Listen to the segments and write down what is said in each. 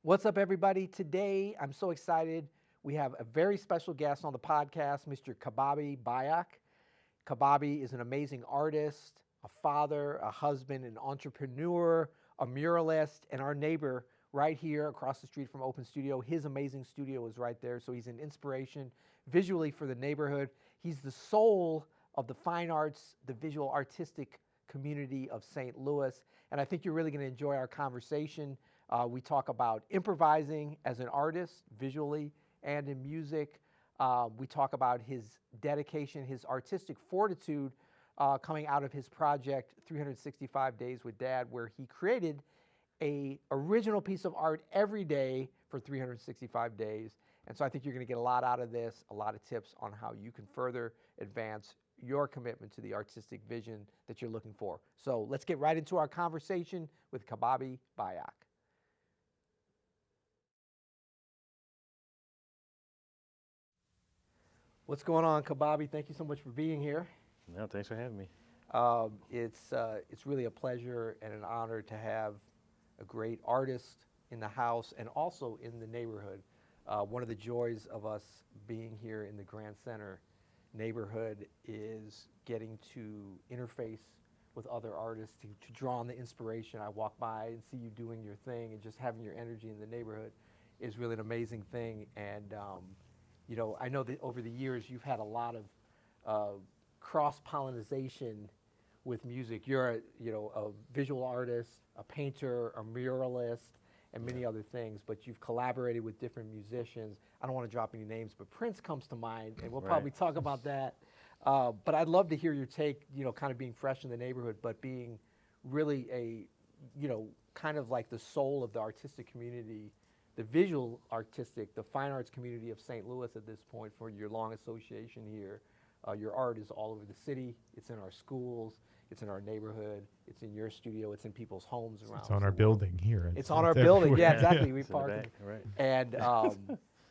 What's up, everybody? Today, I'm so excited. We have a very special guest on the podcast, Mr. Cbabi Bayoc. Cbabi is an amazing artist, a father, a husband, an entrepreneur, a muralist, and our neighbor right here across the street from Open Studio. His amazing studio is right there, so he's an inspiration visually for the neighborhood. He's the soul of the fine arts, the visual artistic community of St. Louis, and I think you're really going to enjoy our conversation. We talk about improvising as an artist, visually and in music. We talk about his dedication, his artistic fortitude coming out of his project, 365 Days with Dad, where he created an original piece of art every day for 365 days. And so I think you're going to get a lot out of this, a lot of tips on how you can further advance your commitment to the artistic vision that you're looking for. So let's get right into our conversation with Cbabi Bayoc. What's going on, Cbabi? Thank you so much for being here. No, thanks for having me. It's really a pleasure and an honor to have a great artist in the house and also in the neighborhood. One of the joys of us being here in the Grand Center neighborhood is getting to interface with other artists to draw on the inspiration. I walk by and see you doing your thing, and just having your energy in the neighborhood is really an amazing thing. And you know, I know that over the years you've had a lot of cross-pollination with music. You're a visual artist, a painter, a muralist, and many other things, but you've collaborated with different musicians. I don't want to drop any names, but Prince comes to mind, and we'll probably talk about that. But I'd love to hear your take, kind of being fresh in the neighborhood, but being really a, kind of like the soul of the artistic community, the visual artistic, the fine arts community of St. Louis at this point for your long association here. Your art is all over the city. It's in our schools. It's in our neighborhood. It's in your studio. It's in people's homes around. It's on our building here. It's on our building. Yeah, exactly. We park. Right. And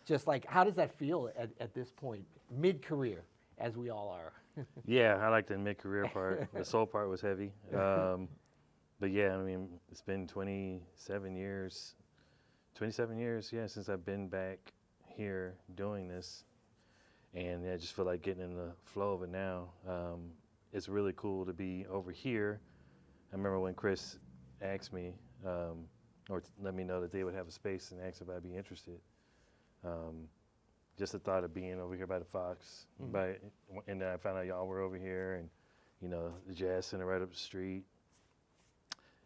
just like, how does that feel at this point, mid-career, as we all are? Yeah, I like the mid-career part. The soul part was heavy. But yeah, I mean, it's been 27 years, yeah, since I've been back here doing this. And I just feel like getting in the flow of it now. It's really cool to be over here. I remember when Chris asked me, or let me know that they would have a space and asked if I'd be interested. Just the thought of being over here by the Fox, and then I found out y'all were over here, and the Jazz Center right up the street.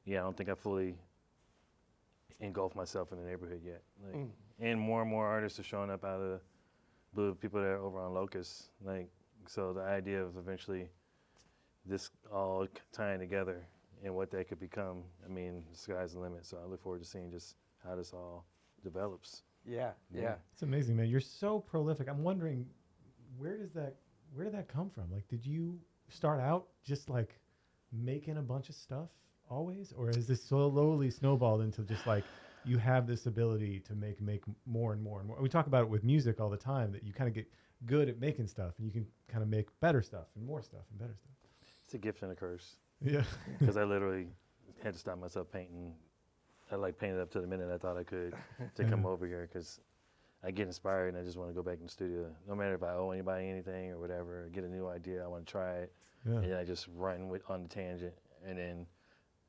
Yeah, I don't think I fully engulfed myself in the neighborhood yet. And more artists are showing up out of the blue, people that are over on Locust. So the idea of eventually this all tying together and what that could become, I mean, the sky's the limit. So I look forward to seeing just how this all develops. Yeah. It's amazing, man. You're so prolific. I'm wondering, where did that come from? Like, did you start out just like making a bunch of stuff always, or is this slowly snowballed into just like you have this ability to make more and more and more? We talk about it with music all the time, that you kind of get good at making stuff and you can kind of make better stuff and more stuff and better stuff. It's a gift and a curse. Yeah. Because I literally had to stop myself painting. I painted up to the minute I thought I could to come over here, because I get inspired and I just want to go back in the studio. No matter if I owe anybody anything or whatever, or get a new idea, I want to try it. Yeah. And then I just run on the tangent, and then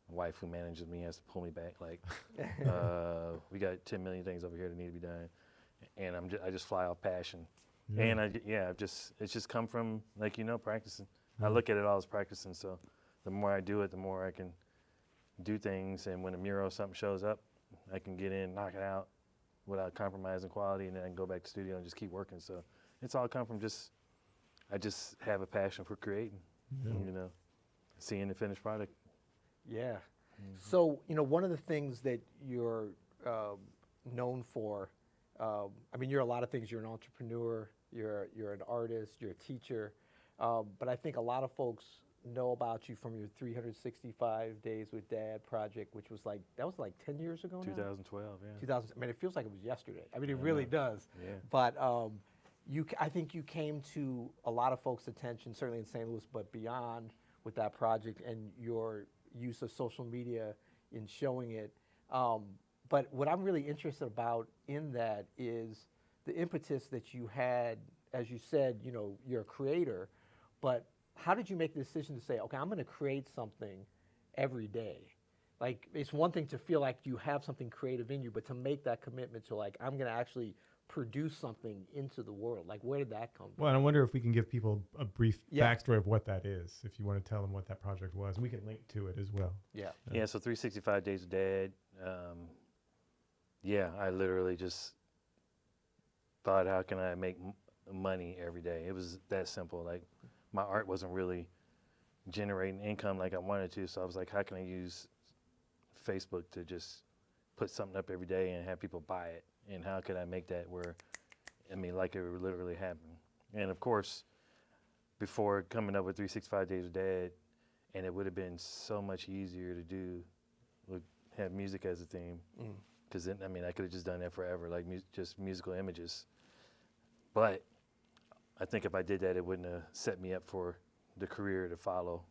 my wife, who manages me, has to pull me back. Like, we got 10 million things over here that need to be done, and I just fly off passion. Yeah. And it's just come from practicing. I look at it all as practicing. So the more I do it, the more I can do things. And when a mural or something shows up, I can get in, knock it out without compromising quality, and then I can go back to the studio and just keep working. So it's all come from I just have a passion for creating, seeing the finished product. Yeah. So, one of the things that you're known for, I mean, you're a lot of things. You're an entrepreneur, you're an artist, you're a teacher, but I think a lot of folks know about you from your 365 Days with Dad project, which was like 10 years ago now? 2012, yeah. 2000, I mean, it feels like it was yesterday. I mean, it really does. Yeah. But I think you came to a lot of folks' attention, certainly in St. Louis, but beyond, with that project and your use of social media in showing it. but what I'm really interested about in that is the impetus that you had, as you said, you know, you're a creator, but how did you make the decision to say, okay, I'm going to create something every day? Like, it's one thing to feel like you have something creative in you, but to make that commitment to like, I'm going to actually produce something into the world. Like, where did that come from? Well, I wonder if we can give people a brief Yeah. backstory of what that is, if you want to tell them what that project was. And we can link to it as well. Yeah. Yeah, so 365 Days of Dad. Yeah, I literally just thought, how can I make money every day? It was that simple. Like, my art wasn't really generating income like I wanted to, so I was like, how can I use Facebook to just put something up every day and have people buy it? And how could I make that where, I mean, like it would literally happen? And of course, before coming up with 365 Days of Dad, and it would have been so much easier to do, would have music as a theme. Because then, I mean, I could have just done that forever, like just musical images. But I think if I did that, it wouldn't have set me up for the career to follow.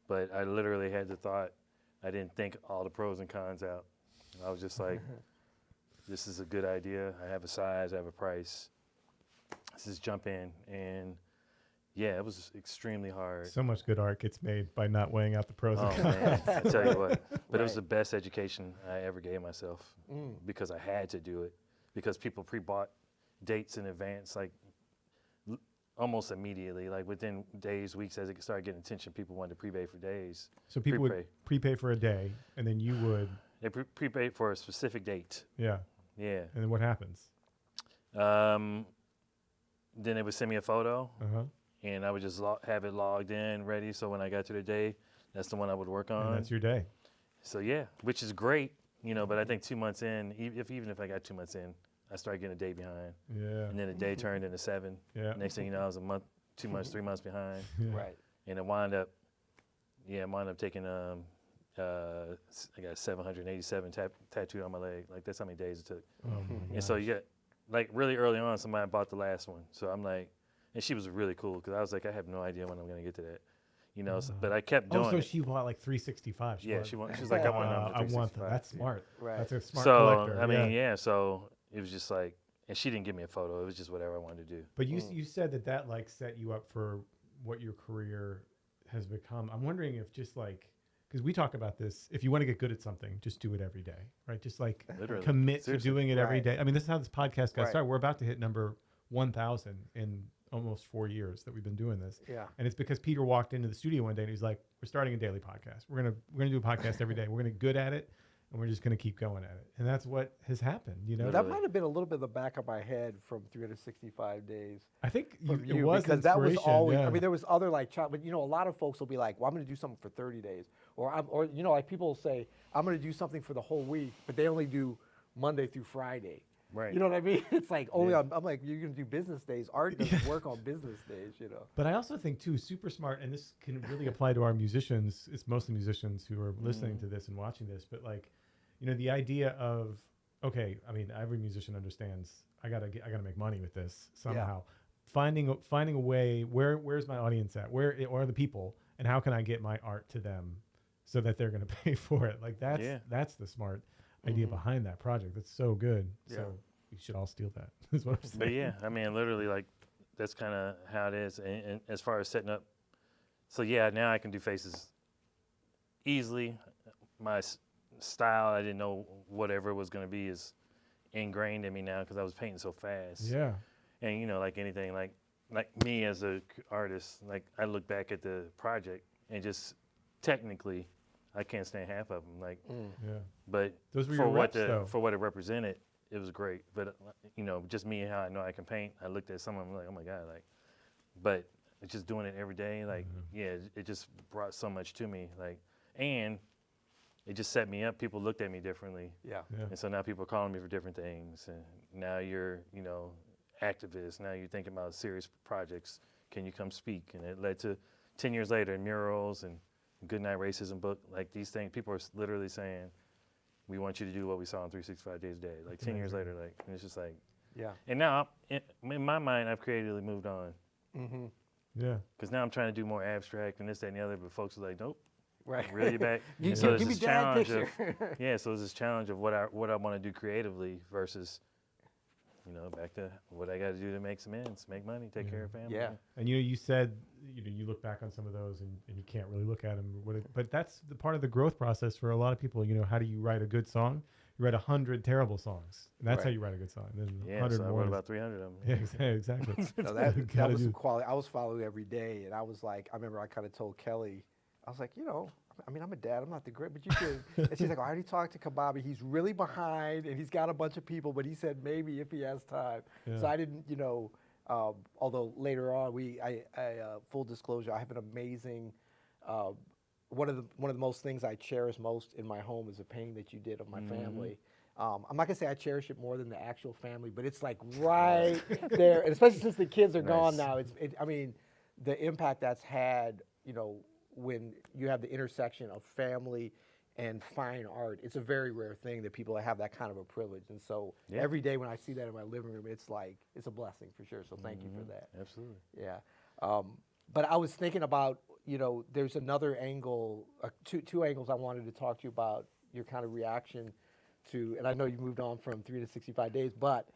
But I literally had the thought, I didn't think all the pros and cons out. I was just like, this is a good idea. I have a size, I have a price. Let's just jump in. And yeah, it was extremely hard. So much good art gets made by not weighing out the pros and Oh cons. man, I tell you what. But it was Right. the best education I ever gave myself because I had to do it. Because people pre-bought dates in advance, like almost immediately. Like within days, weeks, as it started getting attention, people wanted to prepay for days. So people would Prepay. prepay for a day, and then you would, They prepaid for a specific date. yeah. Yeah. And then what happens? Then they would send me a photo, Uh-huh. and I would just have it logged in, ready. So when I got to the day, that's the one I would work And on. that's your day. So yeah, which is great, you know. But I think 2 months in, even if I got 2 months in, I started getting a day behind, Yeah. and then a day turned into 7. Yeah. Next thing you know, I was a month, 2 months, 3 months behind, Yeah. Right. and it wound up taking I got 787 tattooed on my leg. Like that's how many days it took. Oh my And so gosh. you get, like really early on, somebody bought the last one. So I'm like, and she was really cool because I was like, I have no idea when I'm gonna get to that, you know. But I kept doing Oh, so it. she bought like 365. Yeah, she was like, I want number I want that. 365. That's smart. Right. That's a smart So collector. I mean, yeah. So it was just like, and she didn't give me a photo. It was just whatever I wanted to do. But you said that like set you up for what your career has become. I'm wondering if just like, because we talk about this, if you want to get good at something, just do it every day, right? Just like Literally. commit Seriously. to doing it every Right. day. I mean, this is how this podcast got Right. started. We're about to hit number 1,000 in almost 4 years that we've been doing this. Yeah. And it's because Peter walked into the studio one day and he's like, "We're starting a daily podcast. We're gonna do a podcast every day. We're gonna get good at it, and we're just gonna keep going at it." And that's what has happened. You know, That Literally. might have been a little bit of the back of my head from 365 days. I think From it was because that was inspiration, always. yeah. I mean, there was other like, but you know, a lot of folks will be like, "Well, I'm going to do something for 30 days," or you know, like people will say, "I'm going to do something for the whole week," but they only do Monday through Friday. Right. You know what I mean? It's like only Yeah. I'm like, you're going to do business days. Art doesn't work on business days, you know. But I also think too, super smart, and this can really apply to our musicians. It's mostly musicians who are listening to this and watching this. But like, you know, the idea of, okay, I mean, every musician understands I gotta make money with this somehow. Finding a way, where's my audience at? Where are the people, and how can I get my art to them so that they're gonna pay for it? Like that's the smart idea behind that project. That's so good. Yeah. So we should all steal that. Is what I'm saying. But yeah, I mean, literally, like, that's kind of how it is. And as far as setting up, so yeah, now I can do faces easily. My style, I didn't know whatever it was going to be, is ingrained in me now because I was painting so fast. Yeah. And, you know, like anything, like me as a artist, like, I look back at the project and just technically, I can't stand half of them. Like, Yeah. but Those were for your what reps, though. for what it represented, it was great. But you know, just me and how I know I can paint, I looked at some of them like, oh my god, like. But just doing it every day, like, yeah, it just brought so much to me, like, and it just set me up. People looked at me differently, Yeah. Yeah. and so now people are calling me for different things. And now you're, you know, activist. Now you're thinking about serious projects. Can you come speak? And it led to 10 years later, murals and Goodnight Racism book. Like these things, people are literally saying, we want you to do what we saw in 365 Days a Day. Like 10 years later, like, and it's just like, Yeah. and now in my mind, I've creatively moved on Mm-hmm. Yeah. because now I'm trying to do more abstract and this, that, and the other. But folks are like, nope, Right. reel you back. You, And so there's give me this dad challenge of, picture. yeah, so there's this challenge of what I want to do creatively versus, you know, back to what I got to do to make some ends, make money, take care of family. Yeah. And you said, you look back on some of those and you can't really look at them. But that's the part of the growth process for a lot of people. How do you write a good song? You write 100 terrible songs, and that's how Right. you write a good song. Then Yeah, 100 so I more. wrote is- about 300 of them. Yeah, exactly. No, You that gotta was do- some quality. I was following every day, and I was like, I remember I kind of told Kelly, I was like, I mean, I'm a dad, I'm not the great, but you could. And she's like, I already talked to Cbabi. He's really behind, and he's got a bunch of people, but he said maybe if he has time. Yeah. So I didn't, although later on, full disclosure, I have an amazing. One of the most things I cherish most in my home is a painting that you did of my family. I'm not gonna say I cherish it more than the actual family, but it's like right there, and especially since the kids are gone Nice. now. I mean, the impact that's had, when you have the intersection of family and fine art, it's a very rare thing that people have that kind of a privilege. And so Yeah. every day when I see that in my living room, it's like, it's a blessing for sure. So thank you for that. Absolutely. Yeah. But I was thinking about, there's another angle, two angles I wanted to talk to you about, your kind of reaction to, and I know you moved on from 3 to 65 days, but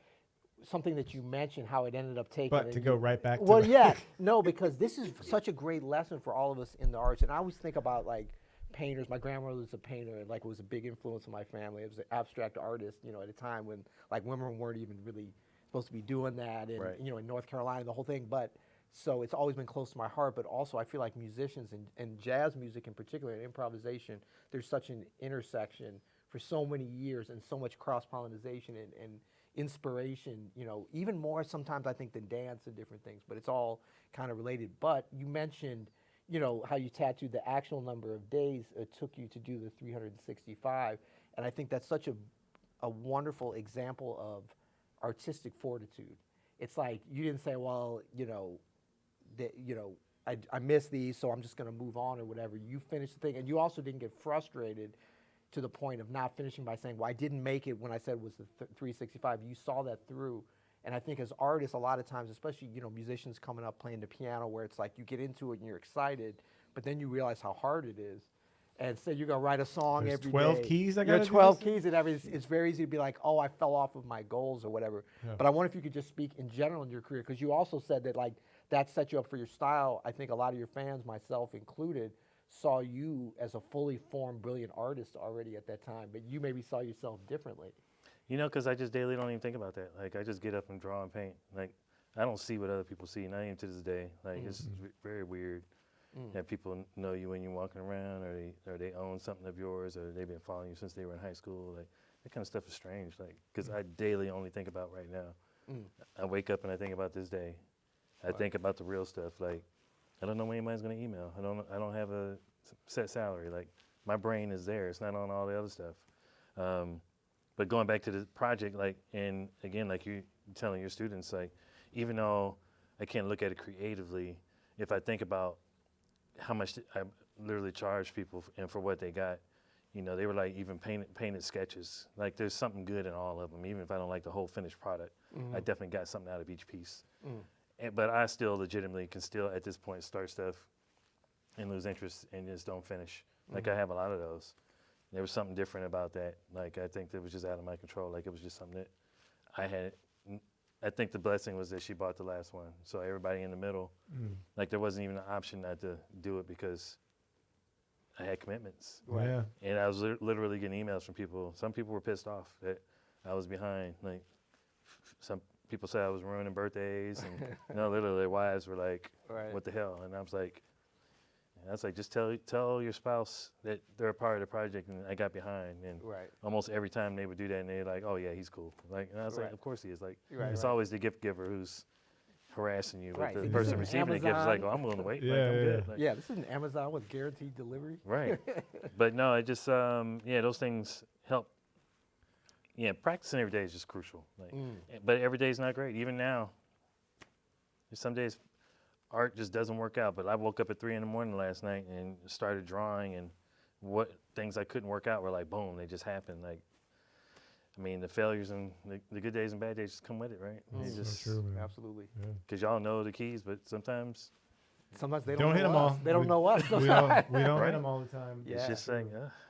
something that you mentioned, how it ended up taking. But to go right back to Well, the- yeah, no, because this is such a great lesson for all of us in the arts. And I always think about like painters. My grandmother was a painter and like was a big influence on my family. It was an abstract artist, at a time when like women weren't even really supposed to be doing that, and Right. in North Carolina, the whole thing. But so it's always been close to my heart. But also, I feel like musicians and jazz music in particular, and improvisation, there's such an intersection for so many years and so much cross pollination and inspiration, even more sometimes I think than dance and different things, but it's all kind of related. But you mentioned, how you tattooed the actual number of days it took you to do the 365. And I think that's such a wonderful example of artistic fortitude. It's like, you didn't say, well, I missed these, so I'm just going to move on or whatever. You finished the thing, and you also didn't get frustrated to the point of not finishing by saying, well, I didn't make it when I said it was the 365. You saw that through. And I think as artists, a lot of times, especially, musicians coming up playing the piano, where it's like you get into it and you're excited, but then you realize how hard it is. And say you're going to write a song There's every 12 day. keys I There are gotta do 12 this? keys and everything. It's very easy to be like, oh, I fell off of my goals or whatever. Yeah. But I wonder if you could just speak in general in your career, because you also said that like that set you up for your style. I think a lot of your fans, myself included, saw you as a fully formed, brilliant artist already at that time, but you maybe saw yourself differently. Because I just daily don't even think about that. Like, I just get up and draw and paint. Like, I don't see what other people see, not even to this day. Like, it's very weird that people know you when you're walking around, or they own something of yours, or they've been following you since they were in high school. Like, that kind of stuff is strange. Like, because I daily only think about right now. I wake up and I think about this day. I think about the real stuff. Like, I don't know when anybody's gonna email. I don't have a set salary. Like, my brain is there. It's not on all the other stuff. But going back to the project, like, and again, like you telling your students, like, even though I can't look at it creatively, if I think about how much I literally charge people and for what they got, they were like even painted sketches. Like, there's something good in all of them, even if I don't like the whole finished product. I definitely got something out of each piece. But I still legitimately can still at this point start stuff and lose interest and just don't finish. Like, I have a lot of those. There was something different about that. Like, I think that was just out of my control. Like, it was just something that I had. I think the blessing was that she bought the last one. So everybody in the middle, like, there wasn't even an option not to do it because I had commitments. Right. Yeah. And I was literally getting emails from people. Some people were pissed off that I was behind. Like, some people said I was ruining birthdays, and literally their wives were like, Right. "What the hell?" And I was like, just tell your spouse that they're a part of the project, and I got behind. And Right. almost every time they would do that, and they're like, "Oh yeah, he's cool." Like, and I was Right. like, "Of course he is." Like, Right, it's right. always the gift giver who's harassing you, Right. but This the person isn't receiving the gift is like, Amazon. "Oh, I'm willing to wait. Yeah, like, I'm yeah, good." yeah. Like, Yeah, this isn't Amazon with guaranteed delivery. Right. But no, it just, those things help. Yeah, practicing every day is just crucial. Like, but every day is not great. Even now, there's some days art just doesn't work out. But I woke up at 3 a.m. last night and started drawing, and what things I couldn't work out were like, boom, they just happened. Like, I mean, the failures and the good days and bad days just come with it, right? That's It so just, true, man. Absolutely. Yeah. because y'all know the keys, but sometimes sometimes they Don't don't hit know 'em us. all. They don't We- know us. we sometimes. don't Right. hit them all the time. Yeah. It's just saying,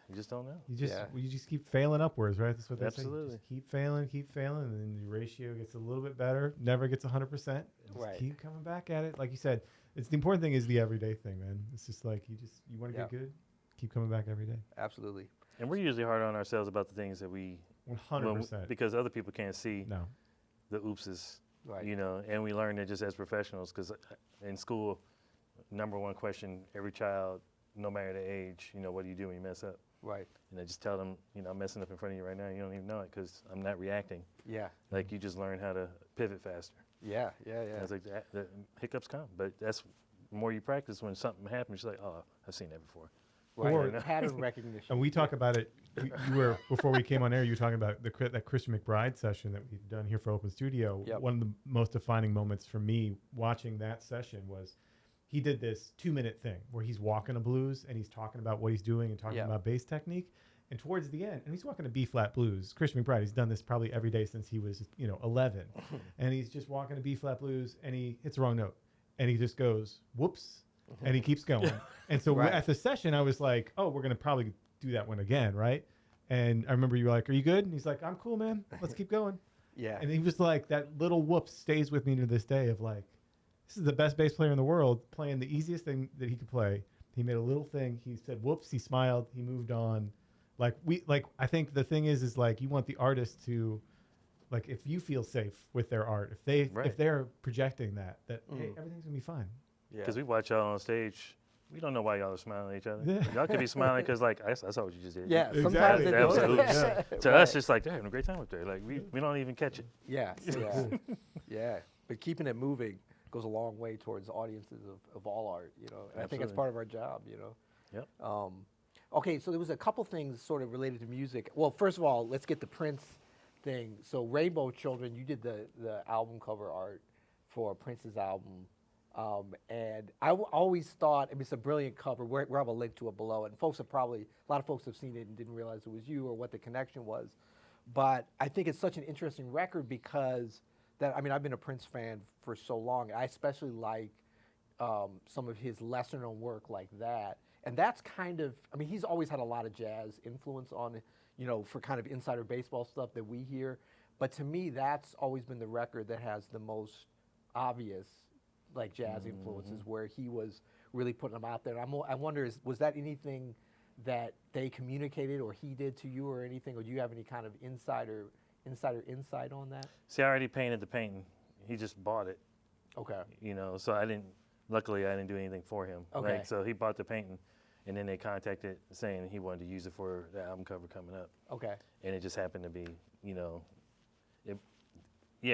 you just don't know. Yeah. You just keep failing upwards, right? That's what they say. Absolutely. Just keep failing, and then the ratio gets a little bit better. Never gets 100%. Just Right. keep coming back at it. Like you said, it's the important thing is the everyday thing, man. It's just like you want to Yeah. get good, keep coming back every day. Absolutely. And we're usually hard on ourselves about the things that we, 100%. because other people can't see No. the oopses, Right. and we learn it just as professionals, because in school, number one question, every child, no matter the age, what do you do when you mess up? Right. And I just tell them, I'm messing up in front of you right now. You don't even know it because I'm not reacting. Yeah. Like you just learn how to pivot faster. Yeah. Yeah. And Yeah. it's like the hiccups come, but that's the more you practice. When something happens, you're like, oh, I've seen that before. Right. Or- Pattern recognition. And we talk about it. You were before we came on air. You were talking about that Christian McBride session that we've done here for Open Studio. Yep. One of the most defining moments for me watching that session was he did this 2-minute thing where he's walking a blues and he's talking about what he's doing and talking Yeah. about bass technique. And towards the end, and he's walking a B flat blues. Christian McBride, he's done this probably every day since he was 11, and he's just walking a B flat blues and he hits the wrong note, and he just goes whoops, and he keeps going. And so Right. at the session, I was like, oh, we're gonna probably do that one again, right? And I remember you were like, are you good? And he's like, I'm cool, man. Let's keep going. Yeah. And he was like, that little whoops stays with me to this day of like, this is the best bass player in the world playing the easiest thing that he could play. He made a little thing. He said, whoops. He smiled. He moved on. I think the thing is like, you want the artist to, like, if you feel safe with their art, if they're projecting that hey, everything's gonna be fine. Yeah. Because we watch y'all on stage. We don't know why y'all are smiling at each other. Yeah. Y'all could be smiling because, like, I saw what you just did. Yeah. Exactly. Sometimes they That was do. oops. Yeah. To Right. us, it's like they're having a great time up there. Like we don't even catch it. Yeah. Yeah. Yeah. But keeping it moving goes a long way towards audiences of all art, And I think that's Absolutely. part of our job, Yep. Okay, so there was a couple things sort of related to music. Well, first of all, let's get the Prince thing. So Rainbow Children, you did the album cover art for Prince's album. And I always thought, it's a brilliant cover. We'll have a link to it below. And a lot of folks have seen it and didn't realize it was you or what the connection was. But I think it's such an interesting record because I've been a Prince fan for so long. I especially like some of his lesser known work like that. And that's kind of, he's always had a lot of jazz influence on, for kind of insider baseball stuff that we hear. But to me, that's always been the record that has the most obvious, like, jazz influences where he was really putting them out there. I wonder, was that anything that they communicated or he did to you or anything? Or do you have any kind of insider insight on that? See, I already painted the painting. He just bought it. Okay. So luckily I didn't do anything for him. Okay. So he bought the painting, and then they contacted saying he wanted to use it for the album cover coming up. Okay. And it just happened to be,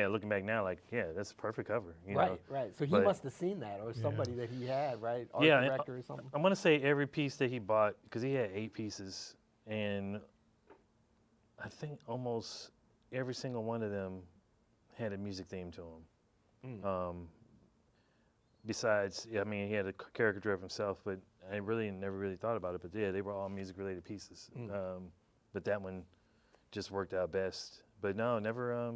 looking back now, like, that's a perfect cover. Right. So he But- must have seen that, or somebody that he had, right? Art Yeah, director or something. I want to say every piece that he bought, because he had 8 pieces, and I think almost every single one of them had a music theme to them. Besides, he had a caricature of himself, but I never really thought about it. But yeah, they were all music-related pieces. But that one just worked out best. But no, never.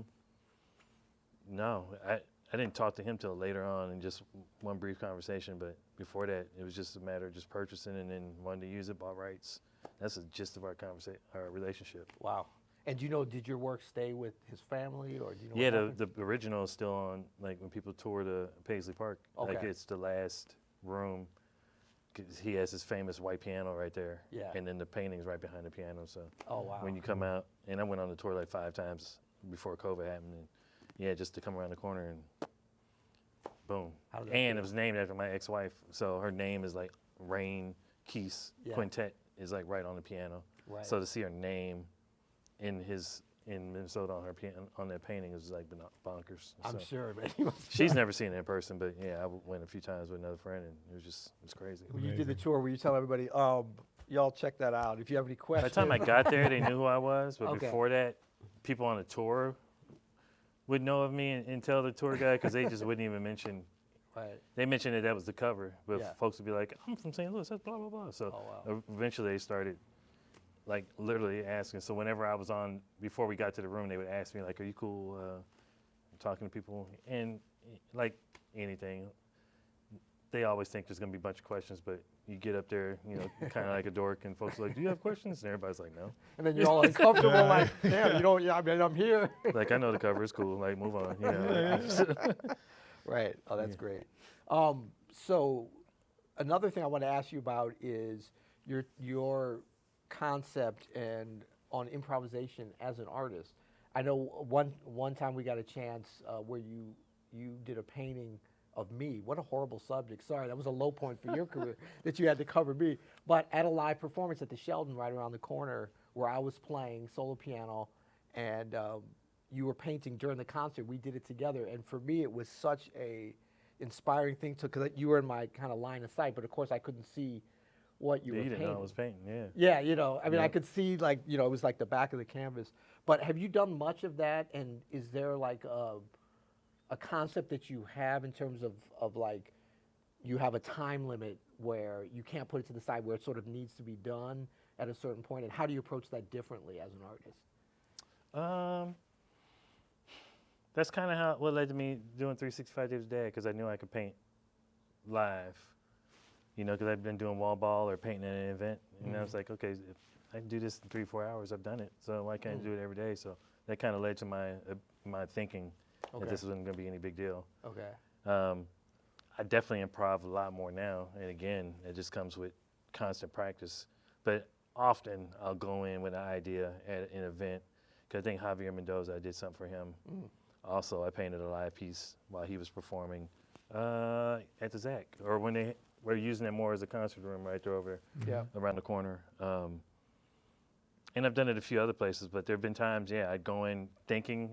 No, I didn't talk to him till later on in just one brief conversation. But before that, it was just a matter of just purchasing and then wanting to use it, bought rights. That's the gist of our relationship. Wow. And did your work stay with his family, or do you know? Yeah, what happened? the original is still on, like, when people tour the Paisley Park. Like, Okay. it's the last room. 'Cause he has his famous white piano right there. Yeah. And then the painting's right behind the piano. So Oh wow. when you come out, and I went on the tour like 5 times before COVID happened. And just to come around the corner and boom. How did that And feel? it was named after my ex-wife. So her name is like Rain Keese Yeah. Quintet is like right on the piano. Right. So to see her name in Minnesota on her on that painting is like bonkers. I'm So sure, man. He must- she's never seen it in person, but I went a few times with another friend, and it was crazy. When you did the Amazing. tour, were you telling everybody, y'all check that out? If you have any By the questions. time I got there, they knew who I was, but Okay. before that, people on the tour would know of me and tell the tour guide because they just wouldn't even mention. Right. They mentioned that was the cover, but Yeah. folks would be like, "I'm from St. Louis, that's blah blah blah." So Oh, wow. eventually they started, like, literally asking. So whenever I was on, before we got to the room, they would ask me like, "Are you cool talking to people?" And like anything, they always think there's gonna be a bunch of questions, but you get up there, you know, kind of like a dork, and folks are like, "Do you have questions?" And everybody's like, "No." And then you're all uncomfortable, like, damn, you don't. Yeah, I mean, I'm here. Like, I know the cover is cool. Like, move on. You know. Right. Oh, that's Yeah. great. So another thing I want to ask you about is your concept and on improvisation as an artist. I know one time we got a chance where you did a painting of me. What a horrible subject. Sorry, that was a low point for your career that you had to cover me. But at a live performance at the Sheldon right around the corner where I was playing solo piano and you were painting during the concert, we did it together. And for me, it was such a inspiring thing because you were in my kind of line of sight, but of course I couldn't see what you Yeah, were you painting. didn't know I was painting. Yeah. Yeah, I mean, I Yeah. could see like, it was like the back of the canvas. But have you done much of that? And is there like a concept that you have in terms of like, you have a time limit where you can't put it to the side where it sort of needs to be done at a certain point? And how do you approach that differently as an artist? That's kind of what led to me doing 365 Days a Day, because I knew I could paint live. You know, because I've been doing wall ball or painting at an event, and I was like, okay, if I can do this in 3-4 hours, I've done it. So why can't I do it every day? So that kind of led to my thinking that this wasn't going to be any big deal. Okay. I definitely improv a lot more now, and again, it just comes with constant practice. But often I'll go in with an idea at an event, because I think Javier Mendoza, I did something for him. Also, I painted a live piece while he was performing at the ZAC, or when they were using it more as a concert room right there over Yeah. around the corner. And I've done it a few other places, but there have been times, I'd go in thinking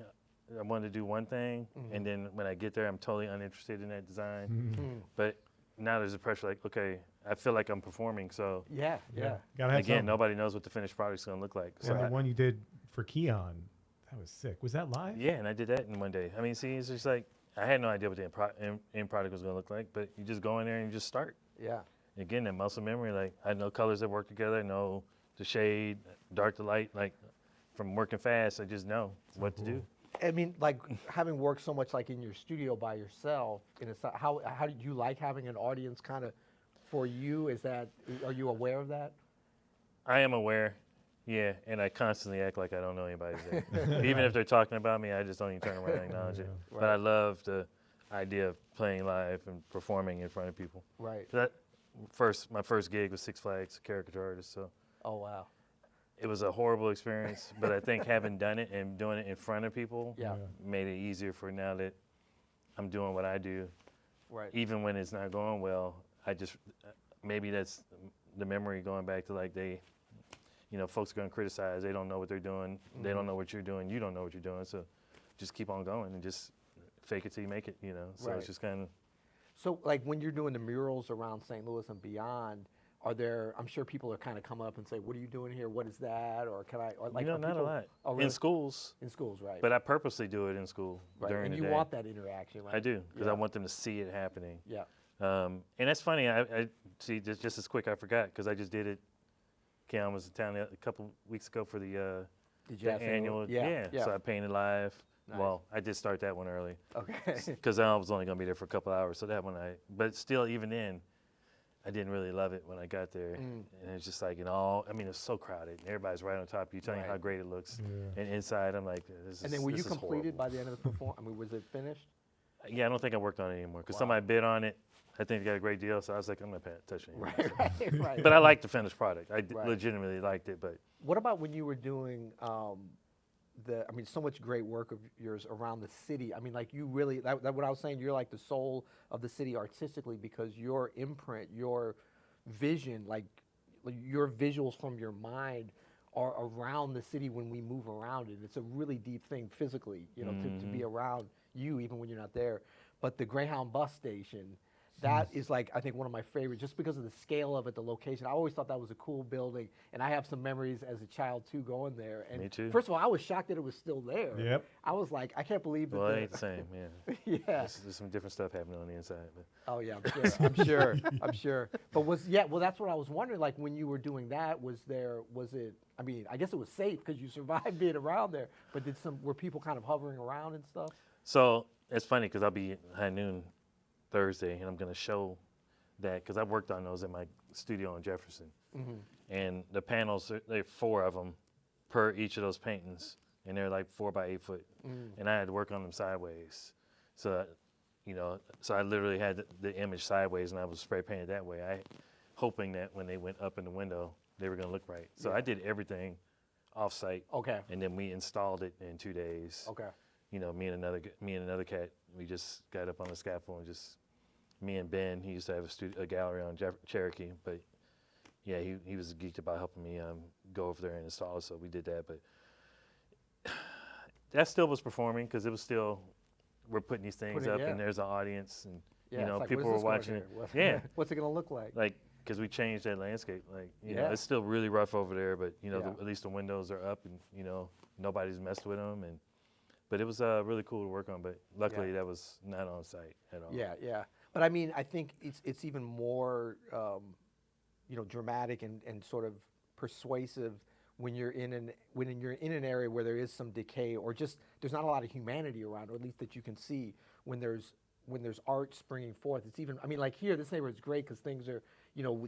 I wanted to do one thing, and then when I get there, I'm totally uninterested in that design. But now there's a pressure, like, okay, I feel like I'm performing, so Yeah. Gotta have again, something. nobody knows what the finished product's gonna look like. So And the one you did for Keon, that was sick. Was that live? yeah, and I did that in one day. I mean, see, it's just like, I had no idea what the end product was gonna look like, but you just go in there and you just start. Yeah. Again, that muscle memory, like, I know colors that work together, I know the shade, dark to light, like, from working fast, I just know what to do. I mean, like having worked so much like in your studio by yourself, how did you like having an audience kind of for you? Are you aware of that? I am aware, yeah, and I constantly act like I don't know anybody's there. Even if they're talking about me, I just don't even turn around and acknowledge it. But I love the idea of playing live and performing in front of people. Right. My first gig was Six Flags, caricature artist, so Oh, wow. it was a horrible experience, but I think having done it and doing it in front of people Yeah. made it easier for now that I'm doing what I do. Right. Even when it's not going well, maybe that's the memory going back to like folks are going to criticize. They don't know what they're doing. They don't know what you're doing. You don't know what you're doing. So just keep on going and just fake it till you make it, So Right. it's just kind of. So, like, when you're doing the murals around St. Louis and beyond, I'm sure people are kind of come up and say, what are you doing here? What is that? Or can I, or like, are not a people- lot. Oh, really? In schools, In schools, right. but I purposely do it in school Right. during And the you day. want that interaction, right? I do, because Yeah. I want them to see it happening. Yeah. And that's funny. I see, just as quick, I forgot, because I just did it. Keon was in town a couple weeks ago for the annual. Yeah. So I painted live. Nice. Well, I did start that one early, Okay. because I was only going to be there for a couple hours. So that one but still, even then, I didn't really love it when I got there. And it's just like, it's so crowded. Everybody's right on top of you, telling you how Right. great it looks. Yeah. And inside, I'm like, this is And then were you this is completed horrible. by the end of the performance? I mean, was it finished? Yeah, I don't think I worked on it anymore, because Wow. somebody bid on it. I think they got a great deal, so I was like, I'm not touching it. Right. But I liked the finished product. I Right. legitimately liked it, but What about when you were doing so much great work of yours around the city? I mean, like you really, that what I was saying, you're like the soul of the city artistically because your imprint, your vision, like your visuals from your mind are around the city when we move around it. It's a really deep thing physically, to be around you even when you're not there. But the Greyhound bus station, that is like, I think one of my favorites, just because of the scale of it, the location. I always thought that was a cool building, and I have some memories as a child too going there. And Me too. First of all, I was shocked that it was still there. Yep. I was like, I can't believe that. well, it ain't the same. Yeah, yeah. there's some different stuff happening on the inside. But Oh yeah, I'm sure. I'm sure. But well, that's what I was wondering. Like when you were doing that, was it? I mean, I guess it was safe because you survived being around there. But were people kind of hovering around and stuff? so it's funny, because I'll be at High Noon Thursday, and I'm going to show that, because I worked on those in my studio in Jefferson. Mm-hmm. And the panels, there are 4 of them per each of those paintings, and they're like 4 by 8 foot. And I had to work on them sideways. So, so I literally had the image sideways, and I was spray painted that way. Hoping that when they went up in the window, they were gonna look right. So I did everything off-site. Okay. And then we installed it in 2 days. Okay. Me and another cat, we just got up on the scaffold and me and Ben, he used to have a gallery on Cherokee, but yeah, he was geeked about helping me go over there and install it, so we did that. But that still was performing, because it was still, we're putting these things up, and there's an audience, and it's like, people what is were this going watching here? it. What's it gonna look like? Like, because we changed that landscape. Like, you know, it's still really rough over there, but at least the windows are up, and nobody's messed with them, but it was really cool to work on. But luckily, that was not on site at all. Yeah, yeah. But I mean, I think it's even more, dramatic and sort of persuasive when you're in an area where there is some decay, or just there's not a lot of humanity around, or at least that you can see when there's art springing forth. It's even, I mean, like here, this neighborhood's great because things are,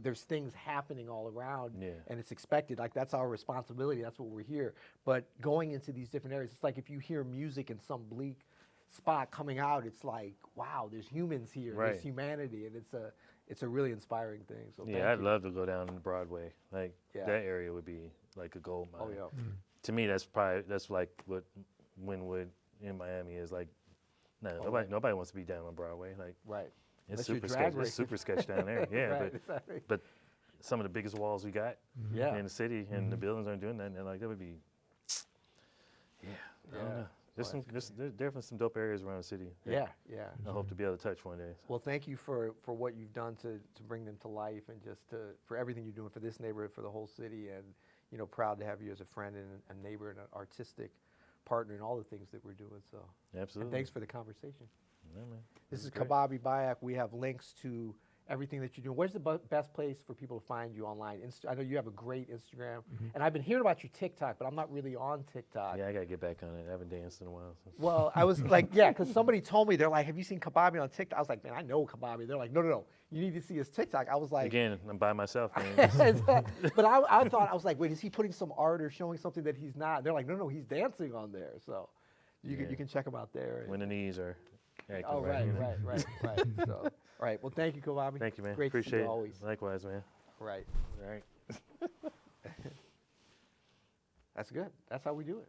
there's things happening all around, and it's expected. Like, that's our responsibility. That's what we're here. But going into these different areas, it's like if you hear music in some bleak spot coming out, it's like, wow, there's humans here, there's humanity, and it's a really inspiring thing. So I'd love to go down Broadway. Like, that area would be like a gold mine. Oh yeah. To me, that's like what Wynwood in Miami is like. No, nobody wants to be down on Broadway. Like, it's super sketch. It's super sketch down there. Yeah, but some of the biggest walls we got in the city, and the buildings aren't doing that. And like, that would be. I don't know. There's definitely some dope areas around the city. Yeah. I hope to be able to touch one day. Well, thank you for what you've done to bring them to life, and just for everything you're doing for this neighborhood, for the whole city, and proud to have you as a friend and a neighbor and an artistic partner in all the things that we're doing. So absolutely. And thanks for the conversation. Yeah, man. This is Cbabi Bayoc. We have links to everything that you're doing. Where's the best place for people to find you online? I know you have a great Instagram, and I've been hearing about your TikTok, but I'm not really on TikTok. Yeah, I gotta get back on it. I haven't danced in a while. So. Well, I was like, because somebody told me, they're like, have you seen Cbabi on TikTok? I was like, man, I know Cbabi. They're like, no, you need to see his TikTok. I was like, again, I'm by myself, man. But I thought, I was like, wait, is he putting some art or showing something that he's not? They're like, no, he's dancing on there. So you can check him out there. When the knees are acting right. So, all right. Well, thank you, Cbabi. Thank you, man. Great Appreciate to see you it. always. Likewise, man. Right. All right. That's good. That's how we do it.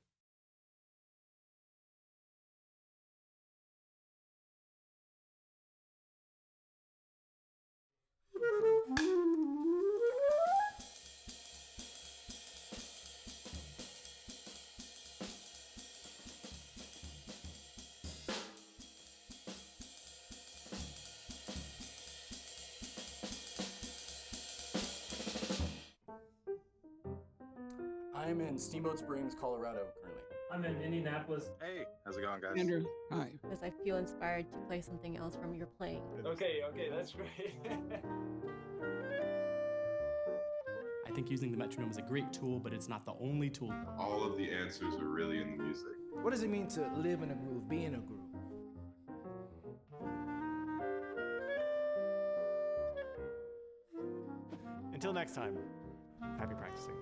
I'm in Steamboat Springs, Colorado, currently. I'm in Indianapolis. Hey, how's it going, guys? Andrew, hi. Because I feel inspired to play something else from your playing. Okay, that's great. I think using the metronome is a great tool, but it's not the only tool. All of the answers are really in the music. What does it mean to live in a groove, be in a groove? Until next time, happy practicing.